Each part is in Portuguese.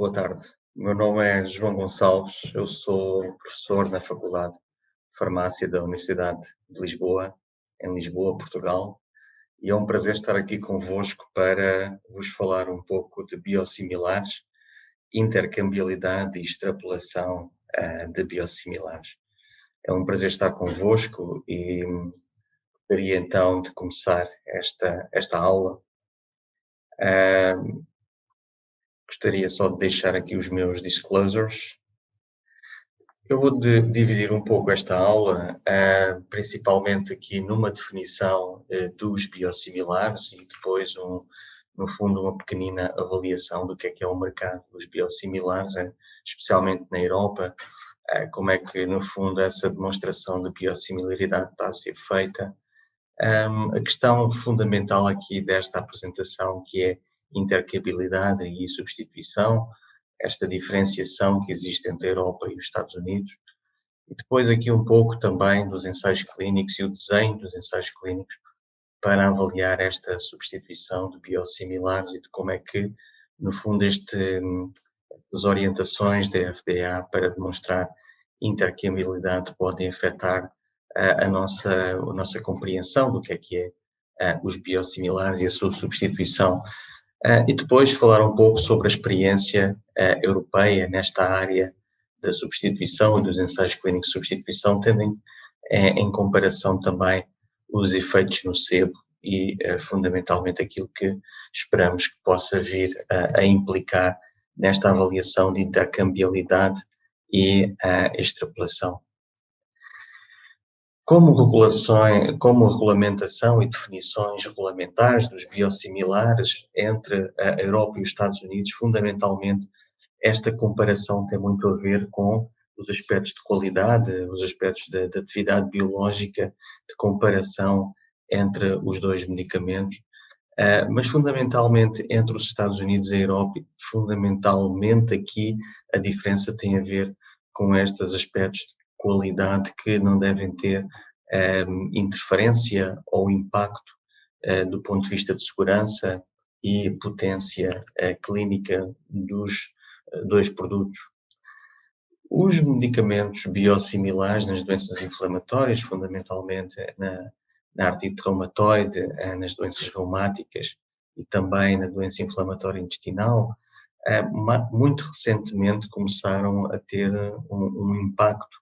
Boa tarde. O meu nome é João Gonçalves, eu sou professor na Faculdade de Farmácia da Universidade de Lisboa, em Lisboa, Portugal, e é um prazer estar aqui convosco para vos falar um pouco de biosimilares, intercambiabilidade e extrapolação de biosimilares. É um prazer estar convosco e gostaria então de começar esta aula. Gostaria só de deixar aqui os meus disclosures. Eu vou dividir um pouco esta aula, principalmente aqui numa definição dos biosimilares e depois, no fundo, uma pequenina avaliação do que é o mercado dos biosimilares, especialmente na Europa, como é que, no fundo, essa demonstração de biosimilaridade está a ser feita. A questão fundamental aqui desta apresentação, que é intercambiabilidade e substituição, esta diferenciação que existe entre a Europa e os Estados Unidos, e depois aqui um pouco também dos ensaios clínicos e o desenho dos ensaios clínicos para avaliar esta substituição de biosimilares e de como é que, no fundo, as orientações da FDA para demonstrar intercambiabilidade podem afetar a nossa compreensão do que é os biosimilares e a sua substituição. E depois falar um pouco sobre a experiência europeia nesta área da substituição e dos ensaios clínicos de substituição, tendo em comparação também os efeitos no sebo e fundamentalmente aquilo que esperamos que possa vir a implicar nesta avaliação de intercambiabilidade e extrapolação. Como regulamentação e definições regulamentares dos biosimilares entre a Europa e os Estados Unidos, fundamentalmente esta comparação tem muito a ver com os aspectos de qualidade, os aspectos da atividade biológica, de comparação entre os dois medicamentos, mas fundamentalmente entre os Estados Unidos e a Europa, fundamentalmente aqui a diferença tem a ver com estes aspectos de qualidade que não devem ter interferência ou impacto do ponto de vista de segurança e potência clínica dos dois produtos. Os medicamentos biosimilares nas doenças inflamatórias, fundamentalmente na artrite reumatoide, nas doenças reumáticas e também na doença inflamatória intestinal, muito recentemente começaram a ter um impacto,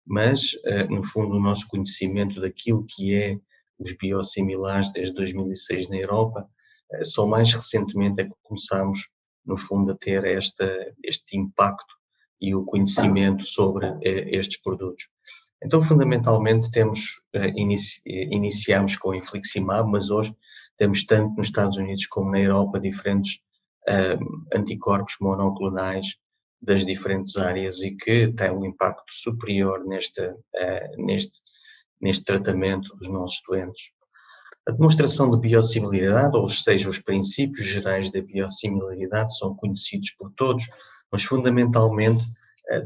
mas, no fundo, o nosso conhecimento daquilo que é os biosimilares desde 2006 na Europa, só mais recentemente é que começamos, no fundo, a ter este impacto e o conhecimento sobre estes produtos. Então, fundamentalmente, iniciamos com o infliximab, mas hoje temos tanto nos Estados Unidos como na Europa diferentes anticorpos monoclonais das diferentes áreas e que têm um impacto superior neste tratamento dos nossos doentes. A demonstração de biosimilaridade, ou seja, os princípios gerais da biosimilaridade são conhecidos por todos, mas fundamentalmente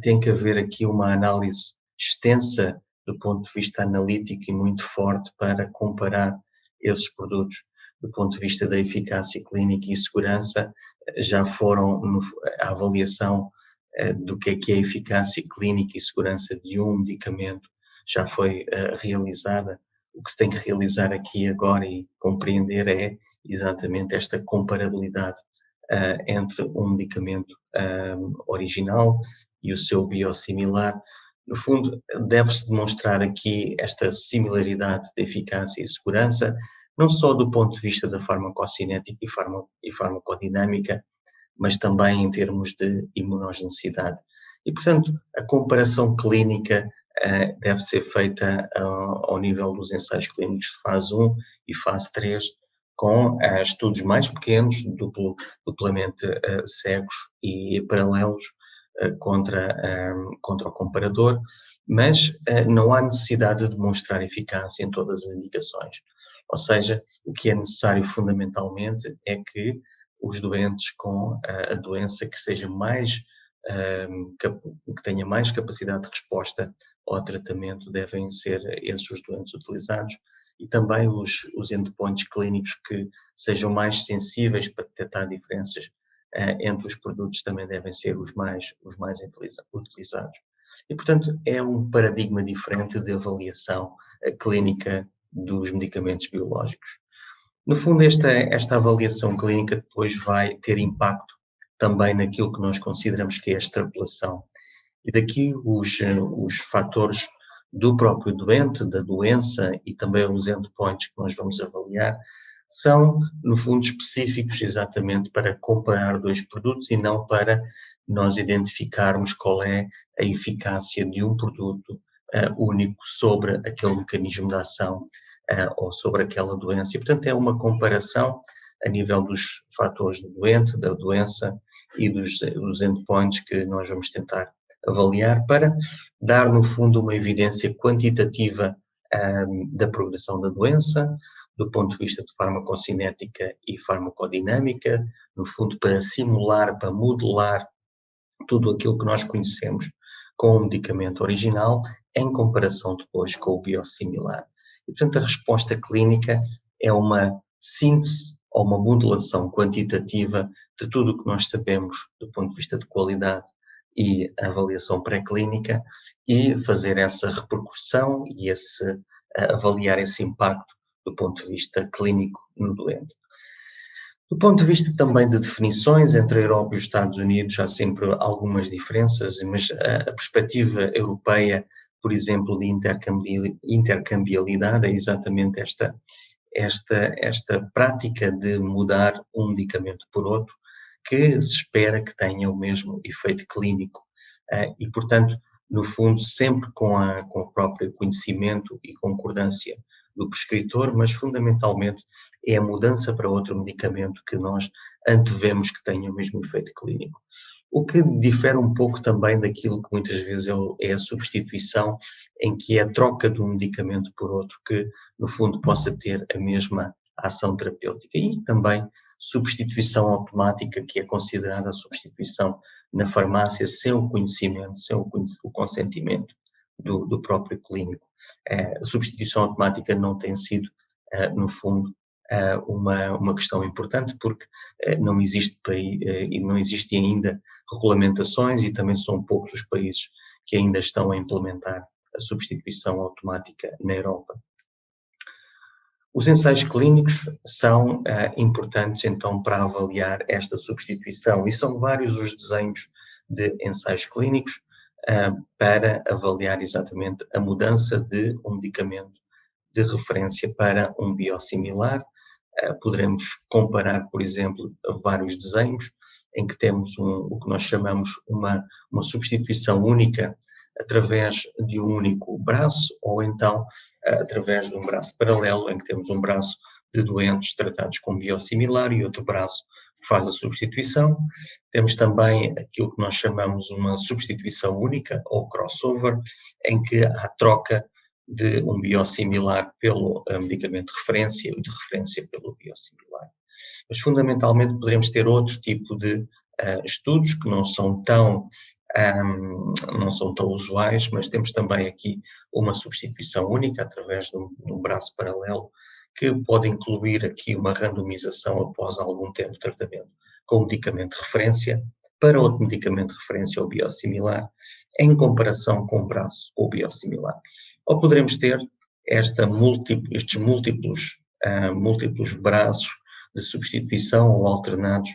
tem que haver aqui uma análise extensa do ponto de vista analítico e muito forte para comparar esses produtos. Do ponto de vista da eficácia clínica e segurança, já foram a avaliação do que é a eficácia clínica e segurança de um medicamento já foi realizada. O que se tem que realizar aqui agora e compreender é exatamente esta comparabilidade entre um medicamento original e o seu biosimilar. No fundo, deve-se demonstrar aqui esta similaridade de eficácia e segurança, não só do ponto de vista da farmacocinética e farmacodinâmica, mas também em termos de imunogenicidade. E, portanto, a comparação clínica deve ser feita ao nível dos ensaios clínicos de fase 1 e fase 3, com estudos mais pequenos, duplamente cegos e paralelos contra o comparador, mas não há necessidade de demonstrar eficácia em todas as indicações. Ou seja, o que é necessário fundamentalmente é que os doentes com a doença que tenha mais capacidade de resposta ao tratamento devem ser esses os doentes utilizados e também os endpoints clínicos que sejam mais sensíveis para detectar diferenças entre os produtos também devem ser os mais utilizados. E, portanto, é um paradigma diferente de avaliação clínica dos medicamentos biológicos. No fundo, esta avaliação clínica depois vai ter impacto também naquilo que nós consideramos que é a extrapolação. E daqui os fatores do próprio doente, da doença e também os endpoints que nós vamos avaliar são, no fundo, específicos exatamente para comparar dois produtos e não para nós identificarmos qual é a eficácia de um produto único sobre aquele mecanismo de ação ou sobre aquela doença. E, portanto, é uma comparação a nível dos fatores do doente, da doença e dos endpoints que nós vamos tentar avaliar para dar, no fundo, uma evidência quantitativa da progressão da doença, do ponto de vista de farmacocinética e farmacodinâmica, no fundo, para simular, para modelar tudo aquilo que nós conhecemos com o medicamento original, em comparação depois com o biosimilar. E, portanto, a resposta clínica é uma síntese ou uma modelação quantitativa de tudo o que nós sabemos do ponto de vista de qualidade e avaliação pré-clínica e fazer essa repercussão e avaliar esse impacto do ponto de vista clínico no doente. Do ponto de vista também de definições entre a Europa e os Estados Unidos, há sempre algumas diferenças, mas a perspectiva europeia, por exemplo, de intercambiabilidade, é exatamente esta prática de mudar um medicamento por outro, que se espera que tenha o mesmo efeito clínico e, portanto, no fundo, sempre com o próprio conhecimento e concordância do prescritor, mas fundamentalmente é a mudança para outro medicamento que nós antevemos que tenha o mesmo efeito clínico. O que difere um pouco também daquilo que muitas vezes é a substituição, em que é a troca de um medicamento por outro que, no fundo, possa ter a mesma ação terapêutica. E também substituição automática, que é considerada a substituição na farmácia sem o conhecimento, sem o consentimento do próprio clínico. A substituição automática não tem sido, no fundo, uma questão importante, porque não existem ainda regulamentações e também são poucos os países que ainda estão a implementar a substituição automática na Europa. Os ensaios clínicos são importantes, então, para avaliar esta substituição, e são vários os desenhos de ensaios clínicos para avaliar exatamente a mudança de um medicamento de referência para um biosimilar. Poderemos comparar, por exemplo, vários desenhos em que temos o que nós chamamos uma substituição única através de um único braço, ou então através de um braço paralelo, em que temos um braço de doentes tratados com biosimilar e outro braço que faz a substituição. Temos também aquilo que nós chamamos uma substituição única, ou crossover, em que há troca de um biosimilar pelo medicamento de referência e de referência pelo biosimilar. Mas, fundamentalmente, poderemos ter outro tipo de estudos que não são tão usuais, mas temos também aqui uma substituição única através de um braço paralelo, que pode incluir aqui uma randomização após algum tempo de tratamento com um medicamento de referência para outro medicamento de referência ou biosimilar, em comparação com o braço ou biosimilar. Ou poderemos ter estes múltiplos braços de substituição ou alternados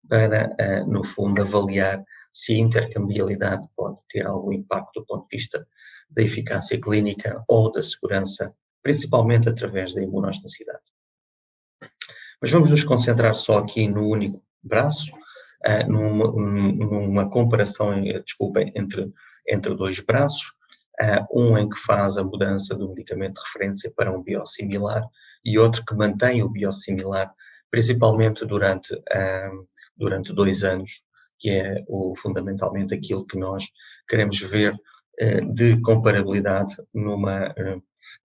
para, no fundo, avaliar se a intercambiabilidade pode ter algum impacto do ponto de vista da eficácia clínica ou da segurança, principalmente através da imunogenicidade. Mas vamos nos concentrar só aqui no único braço, numa comparação, entre dois braços, um em que faz a mudança do medicamento de referência para um biosimilar e outro que mantém o biosimilar, principalmente durante 2 anos, que é fundamentalmente aquilo que nós queremos ver de comparabilidade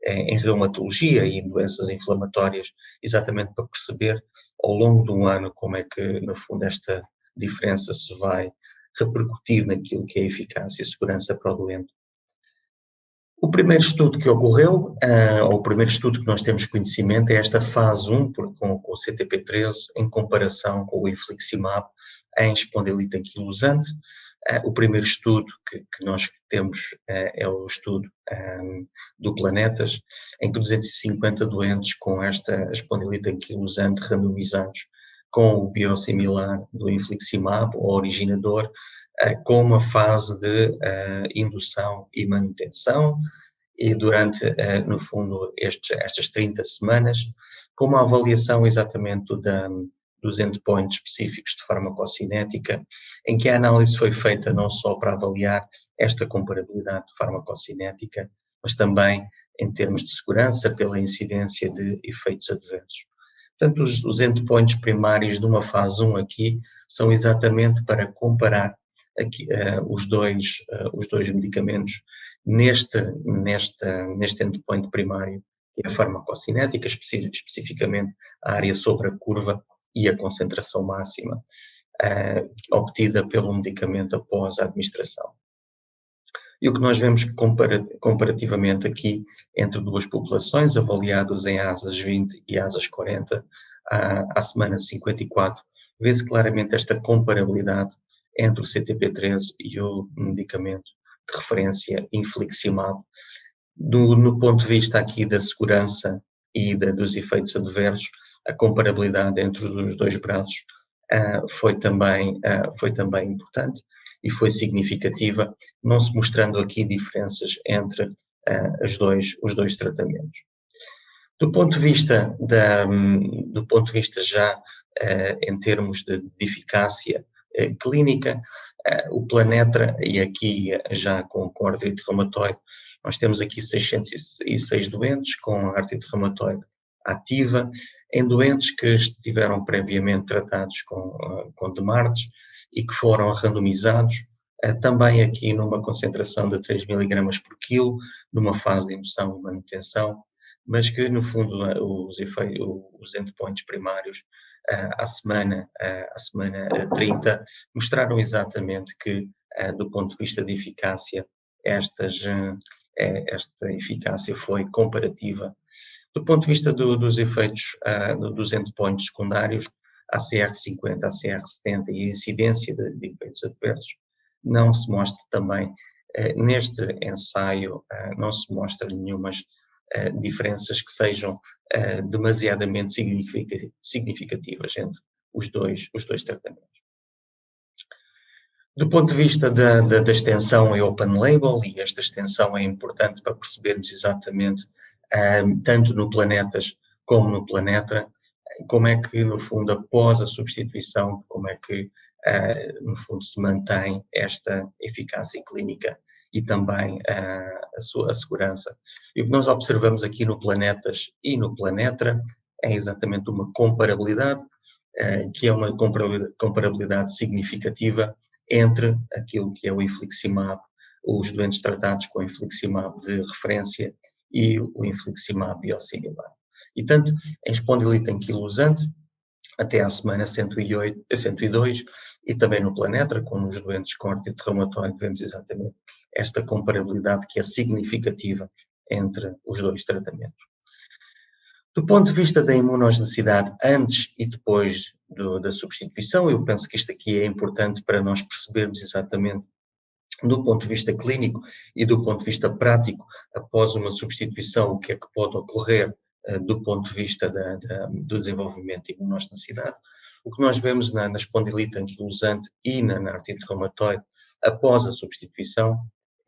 em reumatologia e em doenças inflamatórias, exatamente para perceber ao longo de um ano como é que, no fundo, esta diferença se vai repercutir naquilo que é eficácia e segurança para o doente. O primeiro estudo que ocorreu, ou o primeiro estudo que nós temos conhecimento, é esta fase 1 com o CTP-13 em comparação com o infliximab em espondilite anquilosante. O primeiro estudo que nós temos é o estudo do Planetas, em que 250 doentes com esta espondilite anquilosante randomizados com o biosimilar do infliximab, o originador, com uma fase de indução e manutenção, e durante, no fundo, estas 30 semanas, com uma avaliação exatamente dos endpoints específicos de farmacocinética, em que a análise foi feita não só para avaliar esta comparabilidade farmacocinética, mas também em termos de segurança pela incidência de efeitos adversos. Portanto, os endpoints primários de uma fase 1 aqui são exatamente para comparar aqui, os dois medicamentos neste endpoint primário, que é a farmacocinética, especificamente a área sobre a curva e a concentração máxima obtida pelo medicamento após a administração. E o que nós vemos comparativamente aqui entre duas populações, avaliados em ASAS 20 e ASAS 40, à semana 54, vê-se claramente esta comparabilidade entre o CTP-13 e o medicamento de referência infliximab. No ponto de vista aqui da segurança e dos efeitos adversos, a comparabilidade entre os dois braços foi também importante e foi significativa, não se mostrando aqui diferenças entre os dois tratamentos. Do ponto de vista já em termos de eficácia clínica, o Planetra, e aqui já com artrite reumatoide, nós temos aqui 606 doentes com artrite reumatoide ativa, em doentes que estiveram previamente tratados com DMARDs e que foram randomizados, também aqui numa concentração de 3 mg por quilo, numa fase de indução e manutenção, mas que no fundo os endpoints primários à semana 30 mostraram exatamente que, do ponto de vista de eficácia, esta eficácia foi comparativa. Do ponto de vista dos efeitos dos endpoints secundários, ACR50, ACR70 e a incidência de efeitos adversos, não se mostra também, neste ensaio, não se mostra nenhumas diferenças que sejam demasiadamente significativas entre os dois tratamentos. Do ponto de vista da extensão é open label, e esta extensão é importante para percebermos exatamente, tanto no Planetas como no Planetra, como é que, no fundo, após a substituição, como é que, no fundo, se mantém esta eficácia clínica e também a segurança. E o que nós observamos aqui no Planetas e no Planetra é exatamente uma comparabilidade, que é uma comparabilidade significativa entre aquilo que é o infliximab, os doentes tratados com infliximab de referência e o infliximab biosimilar. E tanto em espondilite anquilosante, até à semana 102, e também no Planetra, com os doentes com artrite reumatoide, vemos exatamente esta comparabilidade que é significativa entre os dois tratamentos. Do ponto de vista da imunogenicidade antes e depois da substituição, eu penso que isto aqui é importante para nós percebermos exatamente, do ponto de vista clínico e do ponto de vista prático, após uma substituição, o que é que pode ocorrer do ponto de vista do desenvolvimento de imunogenicidade. O que nós vemos na espondilite anquilosante e na artrite reumatoide após a substituição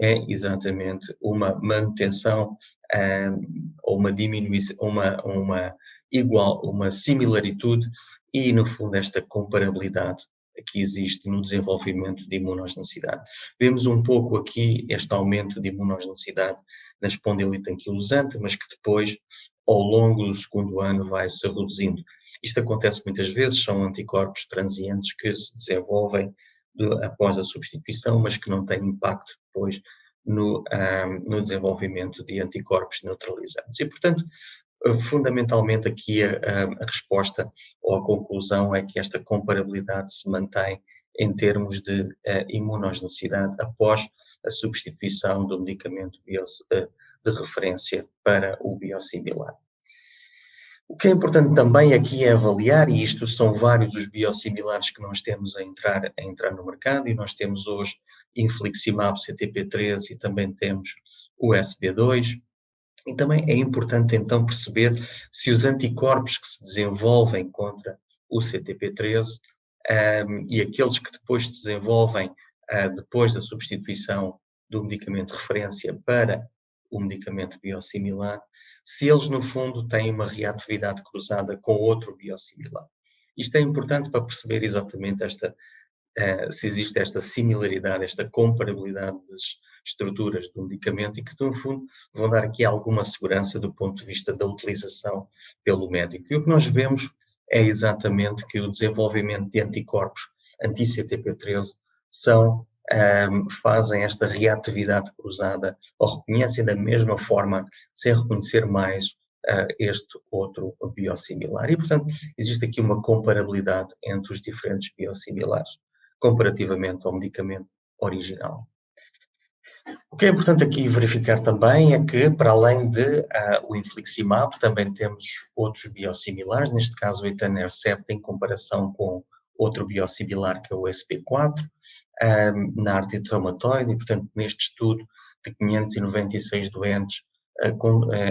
é exatamente uma manutenção ou uma diminuição, uma similaritude e, no fundo, esta comparabilidade que existe no desenvolvimento de imunogenicidade. Vemos um pouco aqui este aumento de imunogenicidade na espondilite anquilosante, mas que depois, ao longo do segundo ano, vai se reduzindo. Isto acontece muitas vezes, são anticorpos transientes que se desenvolvem após a substituição, mas que não têm impacto depois no desenvolvimento de anticorpos neutralizantes. E, portanto, fundamentalmente aqui a resposta ou a conclusão é que esta comparabilidade se mantém em termos de imunogenicidade após a substituição do medicamento de referência para o biosimilar. O que é importante também aqui é avaliar, e isto são vários os biosimilares que nós temos a entrar no mercado, e nós temos hoje infliximab CTP3 e também temos o SB2, e também é importante então perceber se os anticorpos que se desenvolvem contra o CTP13 e aqueles que depois se desenvolvem depois da substituição do medicamento de referência para o medicamento biosimilar, se eles no fundo têm uma reatividade cruzada com outro biosimilar. Isto é importante para perceber exatamente se existe esta similaridade, esta comparabilidade das estruturas do medicamento e que, no fundo, vão dar aqui alguma segurança do ponto de vista da utilização pelo médico. E o que nós vemos é exatamente que o desenvolvimento de anticorpos anti-CTP13 fazem esta reatividade cruzada ou reconhecem da mesma forma, sem reconhecer mais este outro biosimilar. E, portanto, existe aqui uma comparabilidade entre os diferentes biosimilares comparativamente ao medicamento original. O que é importante aqui verificar também é que, para além de o infliximab, também temos outros biosimilares, neste caso o etanercept, em comparação com outro biosimilar que é o SP4, na artrite reumatoide, e portanto neste estudo de 596 doentes,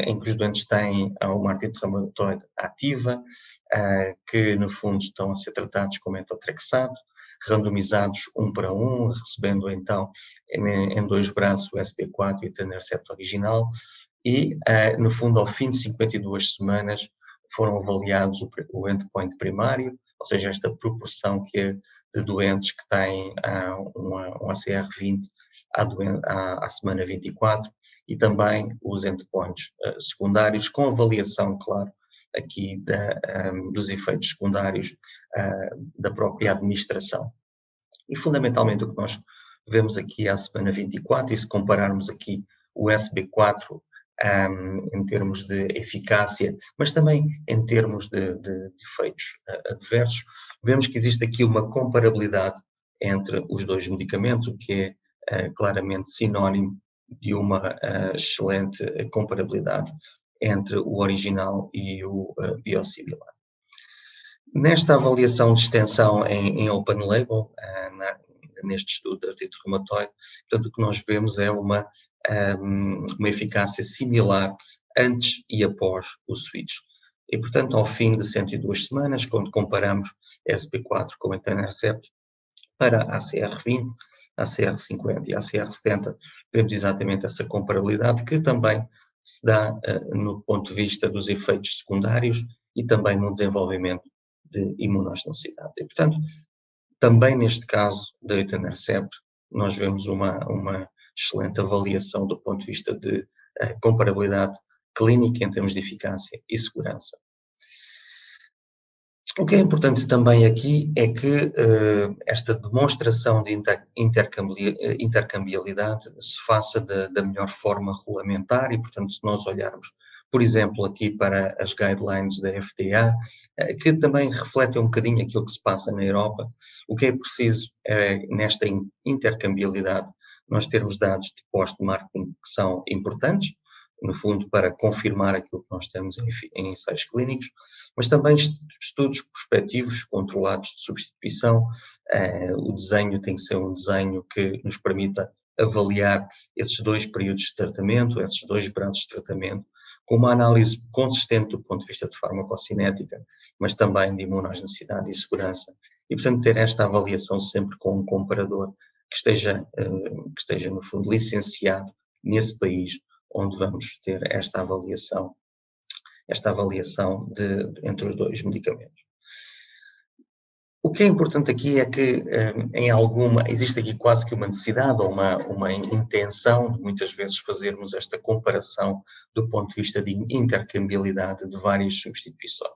em que os doentes têm uma artrite reumatoide ativa, que no fundo estão a ser tratados com metotrexato, randomizados 1 para 1, recebendo então em 2 braços o SP4 e o etanercept original, e no fundo ao fim de 52 semanas foram avaliados o endpoint primário, ou seja, esta proporção que é de doentes que têm um ACR20 à semana 24, e também os endpoints secundários, com avaliação, claro, aqui dos efeitos secundários da própria administração. E fundamentalmente o que nós vemos aqui à semana 24, e se compararmos aqui o SB4 em termos de eficácia, mas também em termos de efeitos adversos, vemos que existe aqui uma comparabilidade entre os dois medicamentos, o que é claramente sinónimo de uma excelente comparabilidade entre o original e o biosimilar. Nesta avaliação de extensão em open label, neste estudo de artrite reumatoide, portanto, o que nós vemos é uma eficácia similar antes e após o switch. E, portanto, ao fim de 102 semanas, quando comparamos SP4 com o etanercept, para ACR20, ACR50 e ACR70, vemos exatamente essa comparabilidade que também se dá no ponto de vista dos efeitos secundários e também no desenvolvimento de imunogenicidade. E, portanto, também neste caso da etanercept, nós vemos uma excelente avaliação do ponto de vista de comparabilidade clínica em termos de eficácia e segurança. O que é importante também aqui é que esta demonstração de intercambiabilidade se faça da melhor forma regulamentar e, portanto, se nós olharmos, por exemplo, aqui para as guidelines da FDA, que também refletem um bocadinho aquilo que se passa na Europa, o que é preciso nesta intercambiabilidade nós termos dados de post-marketing que são importantes, no fundo, para confirmar aquilo que nós temos em ensaios clínicos, mas também estudos prospectivos controlados de substituição. O desenho tem que ser um desenho que nos permita avaliar esses dois períodos de tratamento, esses dois braços de tratamento, com uma análise consistente do ponto de vista de farmacocinética, mas também de imunogenicidade e segurança. E, portanto, ter esta avaliação sempre com um comparador que esteja no fundo, licenciado nesse país, onde vamos ter esta avaliação entre os dois medicamentos. O que é importante aqui é que existe aqui quase que uma necessidade ou uma intenção de muitas vezes fazermos esta comparação do ponto de vista de intercambiabilidade de várias substituições.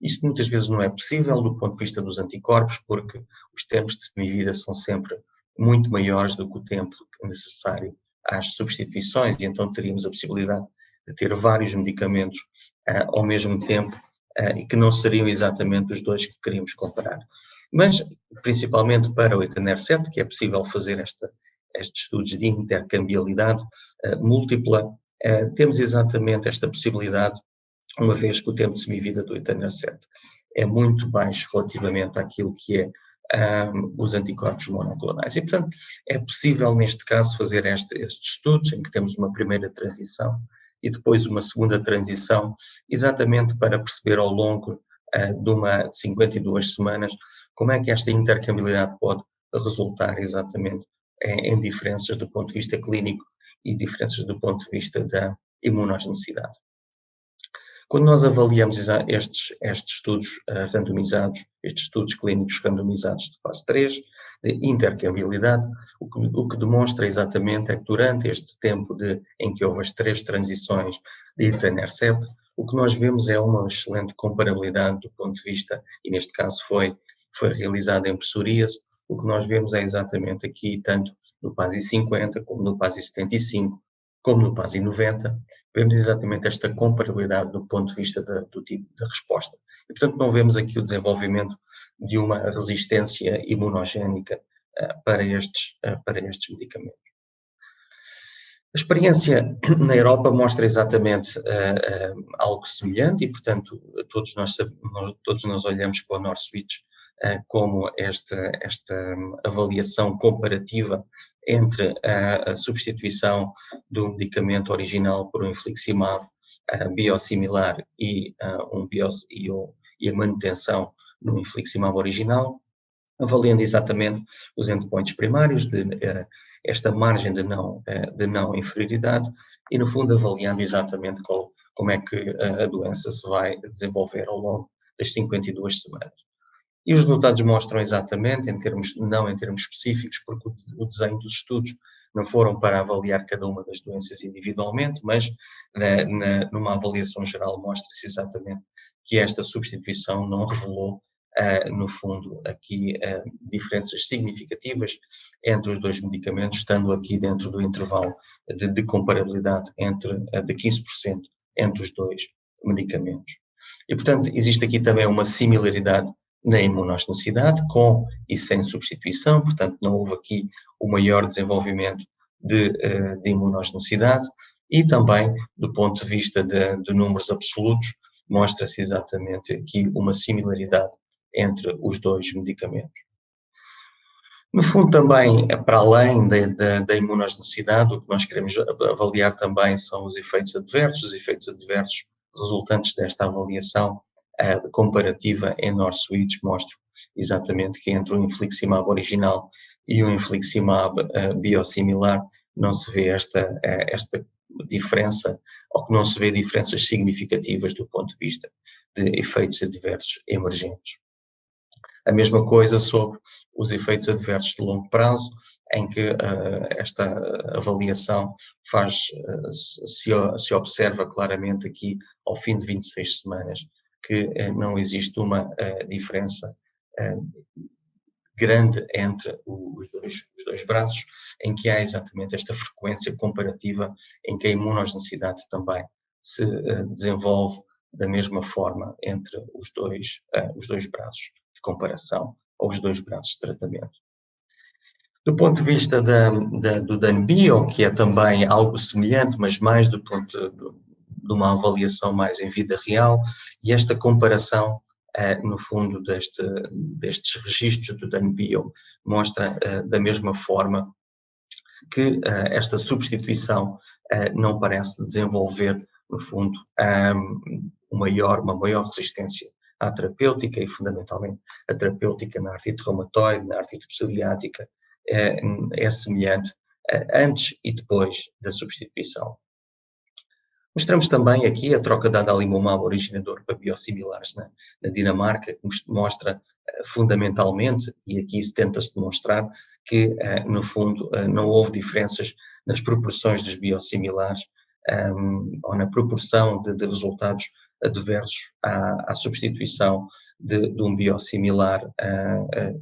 Isto muitas vezes não é possível do ponto de vista dos anticorpos, porque os tempos de semivida são sempre muito maiores do que o tempo necessário às substituições, e então teríamos a possibilidade de ter vários medicamentos ao mesmo tempo e que não seriam exatamente os dois que queríamos comparar. Mas, principalmente para o etanercept, que é possível fazer estes estudos de intercambiabilidade múltipla, temos exatamente esta possibilidade uma vez que o tempo de semivida do etanercept é muito baixo relativamente àquilo que é os anticorpos monoclonais. E, portanto, é possível, neste caso, fazer estes estudos, em que temos uma primeira transição e depois uma segunda transição, exatamente para perceber ao longo de 52 semanas como é que esta intercambiabilidade pode resultar exatamente em diferenças do ponto de vista clínico e diferenças do ponto de vista da imunogenicidade. Quando nós avaliamos estes estudos randomizados, estes estudos clínicos randomizados de fase 3, de intercambiabilidade, o que demonstra exatamente é que durante este tempo em que houve as 3 transições de etanercept, o que nós vemos é uma excelente comparabilidade do ponto de vista, e neste caso foi realizada em psoríase, o que nós vemos é exatamente aqui, tanto no PASI 50, como no PASI 75, como no PASI 90, vemos exatamente esta comparabilidade do ponto de vista do tipo de resposta. E, portanto, não vemos aqui o desenvolvimento de uma resistência imunogénica para estes medicamentos. A experiência na Europa mostra exatamente algo semelhante e, portanto, todos nós olhamos para o NorSwitch como esta avaliação comparativa entre a substituição do medicamento original por um infliximab biosimilar e a manutenção no infliximab original, avaliando exatamente os endpoints primários de esta margem de não inferioridade e, no fundo, avaliando exatamente como é que a doença se vai desenvolver ao longo das 52 semanas. E os resultados mostram exatamente, não em termos específicos, porque o desenho dos estudos não foram para avaliar cada uma das doenças individualmente, mas numa avaliação geral mostra-se exatamente que esta substituição não revelou, no fundo, aqui diferenças significativas entre os dois medicamentos, estando aqui dentro do intervalo de comparabilidade de 15% entre os dois medicamentos. E, portanto, existe aqui também uma similaridade na imunogenicidade, com e sem substituição, portanto não houve aqui o maior desenvolvimento de imunogenicidade, e também do ponto de vista de números absolutos, mostra-se exatamente aqui uma similaridade entre os dois medicamentos. No fundo também, para além da imunogenicidade, o que nós queremos avaliar também são os efeitos adversos resultantes desta avaliação comparativa em NorSwitch. Mostram exatamente que entre o infliximab original e o infliximab biosimilar não se vê esta diferença, ou que não se vê diferenças significativas do ponto de vista de efeitos adversos emergentes. A mesma coisa sobre os efeitos adversos de longo prazo, em que esta avaliação se observa claramente aqui ao fim de 26 semanas que não existe uma diferença grande entre os dois braços, em que há exatamente esta frequência comparativa em que a imunogenicidade também se desenvolve da mesma forma entre os dois braços de comparação, ou os dois braços de tratamento. Do ponto de vista do DANBIO, que é também algo semelhante, mas mais do ponto de uma avaliação mais em vida real, e esta comparação, no fundo, destes registros do DANBIO mostra da mesma forma que esta substituição não parece desenvolver, no fundo, uma maior resistência à terapêutica, e fundamentalmente a terapêutica na artrite reumatoide, na artrite psoriática, é semelhante antes e depois da substituição. Mostramos também aqui a troca de adalimumab originador para biosimilares na Dinamarca, que mostra fundamentalmente, e aqui tenta-se demonstrar, que no fundo não houve diferenças nas proporções dos biosimilares ou na proporção de resultados adversos à substituição de um biosimilar,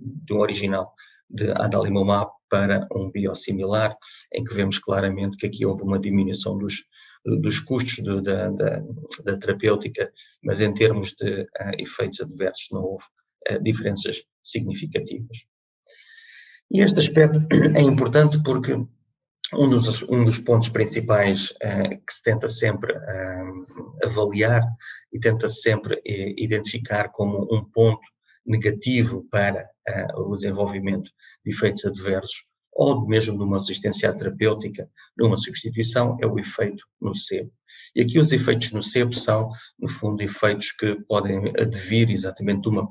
de um original de adalimumab para um biosimilar, em que vemos claramente que aqui houve uma diminuição dos custos da terapêutica, mas em termos de efeitos adversos não houve diferenças significativas. E este aspecto é importante porque Um dos pontos principais que se tenta sempre avaliar e tenta sempre identificar como um ponto negativo para o desenvolvimento de efeitos adversos ou mesmo de uma resistência terapêutica numa substituição é o efeito nocebo. E aqui os efeitos nocebo são, no fundo, efeitos que podem advir exatamente de uma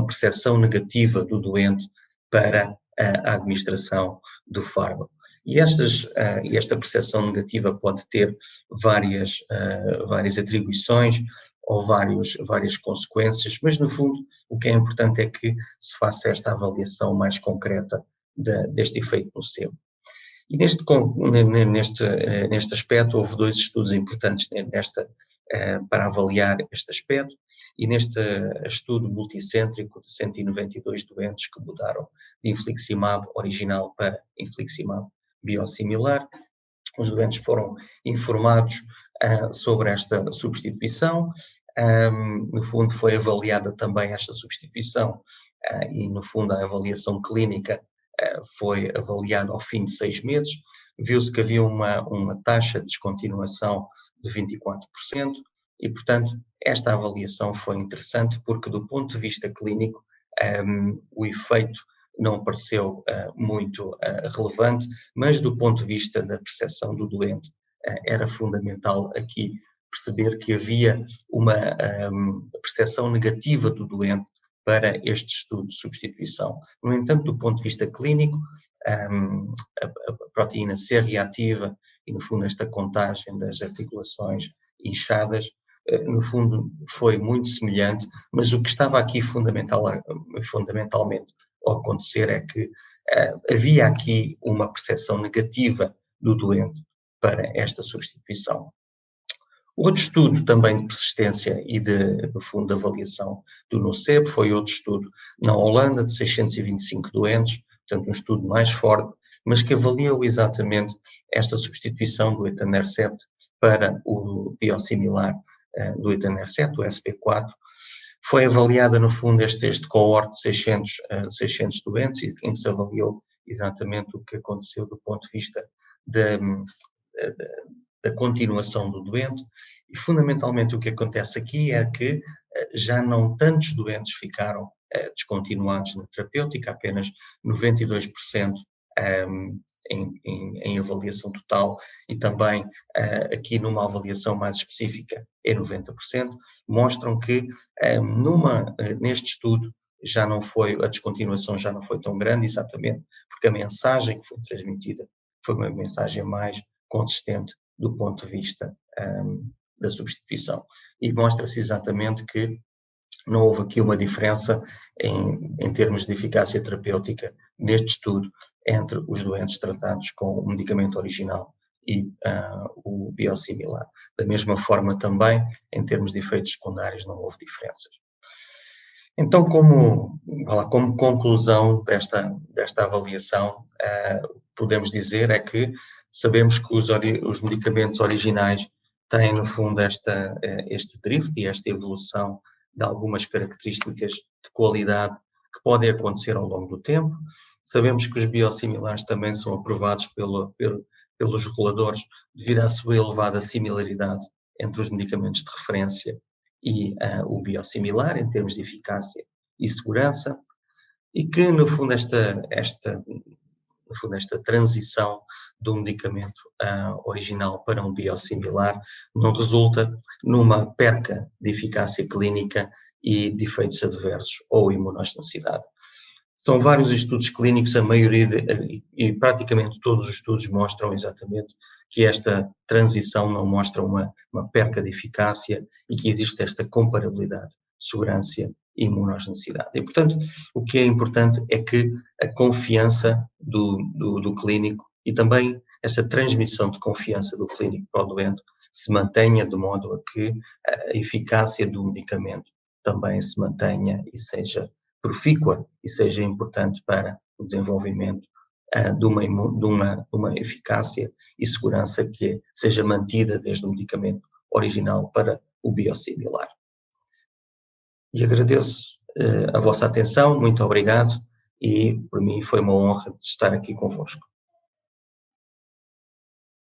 percepção negativa do doente para a administração do fármaco. E esta percepção negativa pode ter várias atribuições ou várias consequências, mas no fundo o que é importante é que se faça esta avaliação mais concreta deste efeito nocebo. E neste aspecto houve 2 estudos importantes para avaliar este aspecto, e neste estudo multicêntrico de 192 doentes que mudaram de infliximab original para infliximab biosimilar, os doentes foram informados sobre esta substituição, no fundo foi avaliada também esta substituição e no fundo a avaliação clínica foi avaliada ao fim de 6 meses, viu-se que havia uma taxa de descontinuação de 24% e, portanto, esta avaliação foi interessante porque do ponto de vista clínico o efeito não pareceu muito relevante, mas do ponto de vista da percepção do doente era fundamental aqui perceber que havia uma percepção negativa do doente para este estudo de substituição. No entanto, do ponto de vista clínico, a proteína C reativa e, no fundo, esta contagem das articulações inchadas, no fundo, foi muito semelhante, mas o que estava aqui fundamentalmente a acontecer é que havia aqui uma percepção negativa do doente para esta substituição. Outro estudo também de persistência e no fundo, de avaliação do nocebo foi outro estudo na Holanda de 625 doentes, portanto um estudo mais forte, mas que avaliou exatamente esta substituição do etanercept para o biosimilar do etanercept, o SP4. Foi avaliada, no fundo, este cohorte de 600 doentes, em que se avaliou exatamente o que aconteceu do ponto de vista da continuação do doente, e fundamentalmente o que acontece aqui é que já não tantos doentes ficaram descontinuados na terapêutica, apenas 92% em avaliação total, e também aqui numa avaliação mais específica é 90%, mostram que neste estudo a descontinuação já não foi tão grande, exatamente porque a mensagem que foi transmitida foi uma mensagem mais consistente do ponto de vista da substituição. E mostra-se exatamente que não houve aqui uma diferença em termos de eficácia terapêutica neste estudo entre os doentes tratados com o medicamento original e o biosimilar. Da mesma forma também, em termos de efeitos secundários, não houve diferenças. Então, como conclusão desta avaliação, podemos dizer é que sabemos que os medicamentos originais têm, no fundo, este drift e esta evolução de algumas características de qualidade que podem acontecer ao longo do tempo. Sabemos que os biosimilares também são aprovados pelos reguladores devido à sua elevada similaridade entre os medicamentos de referência e o biosimilar, em termos de eficácia e segurança, e que, no fundo, esta transição do medicamento original para um biosimilar não resulta numa perca de eficácia clínica e de efeitos adversos ou imunogenicidade. São vários estudos clínicos, a maioria e praticamente todos os estudos mostram exatamente que esta transição não mostra uma perca de eficácia e que existe esta comparabilidade, segurança e imunogenicidade. E, portanto, o que é importante é que a confiança do clínico e também essa transmissão de confiança do clínico para o doente se mantenha de modo a que a eficácia do medicamento também se mantenha e seja profícua e seja importante para o desenvolvimento de uma eficácia e segurança que seja mantida desde o medicamento original para o biosimilar. E agradeço a vossa atenção, muito obrigado, e para mim foi uma honra estar aqui convosco.